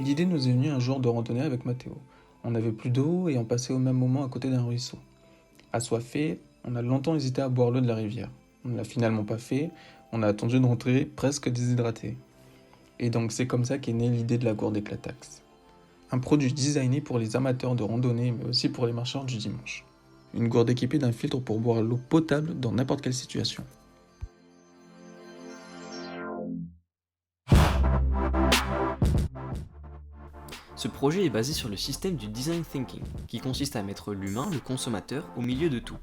L'idée nous est venue un jour de randonnée avec Mathéo. On n'avait plus d'eau et on passait au même moment à côté d'un ruisseau. Assoiffé, on a longtemps hésité à boire l'eau de la rivière. On ne l'a finalement pas fait, on a attendu de rentrer presque déshydraté. Et donc c'est comme ça qu'est née l'idée de la gourde Éclataxe. Un produit designé pour les amateurs de randonnée mais aussi pour les marcheurs du dimanche. Une gourde équipée d'un filtre pour boire l'eau potable dans n'importe quelle situation. Ce projet est basé sur le système du design thinking, qui consiste à mettre l'humain, le consommateur, au milieu de tout.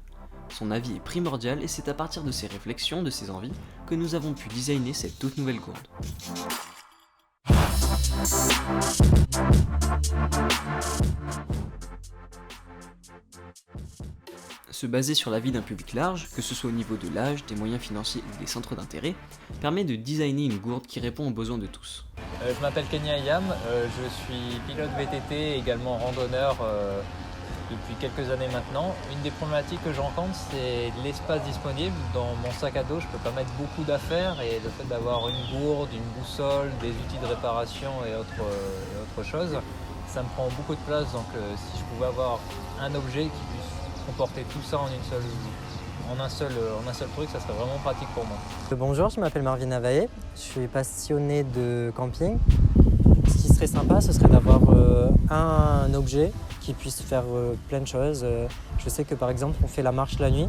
Son avis est primordial et c'est à partir de ses réflexions, de ses envies, que nous avons pu designer cette toute nouvelle gourde. Se baser sur l'avis d'un public large, que ce soit au niveau de l'âge, des moyens financiers ou des centres d'intérêt, permet de designer une gourde qui répond aux besoins de tous. Je m'appelle Kenny Ayam, je suis pilote VTT et également randonneur depuis quelques années maintenant. Une des problématiques que je rencontre, c'est l'espace disponible. Dans mon sac à dos, je ne peux pas mettre beaucoup d'affaires et le fait d'avoir une gourde, une boussole, des outils de réparation et autre chose, ça me prend beaucoup de place. Donc si je pouvais avoir un objet qui puisse comporter tout ça en un seul truc, ça serait vraiment pratique pour moi. Bonjour, je m'appelle Marvin Avaye, je suis passionné de camping. Ce qui serait sympa, ce serait d'avoir un objet qui puisse faire plein de choses. Je sais que par exemple, on fait la marche la nuit,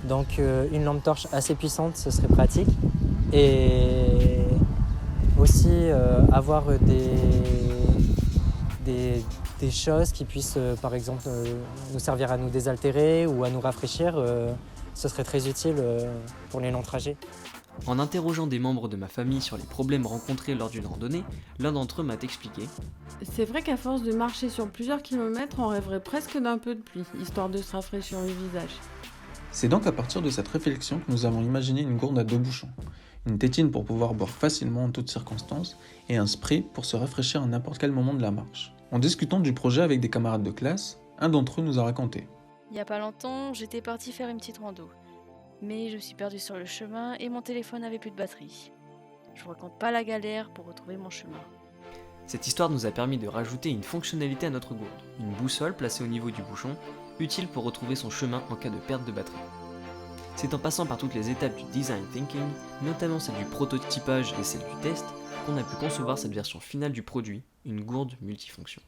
donc une lampe torche assez puissante, ce serait pratique. Et aussi avoir des choses qui puissent, par exemple, nous servir à nous désaltérer ou à nous rafraîchir. Ce serait très utile pour les longs trajets. En interrogeant des membres de ma famille sur les problèmes rencontrés lors d'une randonnée, l'un d'entre eux m'a expliqué: C'est vrai qu'à force de marcher sur plusieurs kilomètres, on rêverait presque d'un peu de pluie, histoire de se rafraîchir le visage. C'est donc à partir de cette réflexion que nous avons imaginé une gourde à 2 bouchons, une tétine pour pouvoir boire facilement en toutes circonstances et un spray pour se rafraîchir à n'importe quel moment de la marche. En discutant du projet avec des camarades de classe, un d'entre eux nous a raconté. Il y a pas longtemps, j'étais partie faire une petite rando. Mais je me suis perdue sur le chemin et mon téléphone n'avait plus de batterie. Je vous raconte pas la galère pour retrouver mon chemin. Cette histoire nous a permis de rajouter une fonctionnalité à notre gourde, une boussole placée au niveau du bouchon, utile pour retrouver son chemin en cas de perte de batterie. C'est en passant par toutes les étapes du design thinking, notamment celle du prototypage et celle du test, qu'on a pu concevoir cette version finale du produit, une gourde multifonction.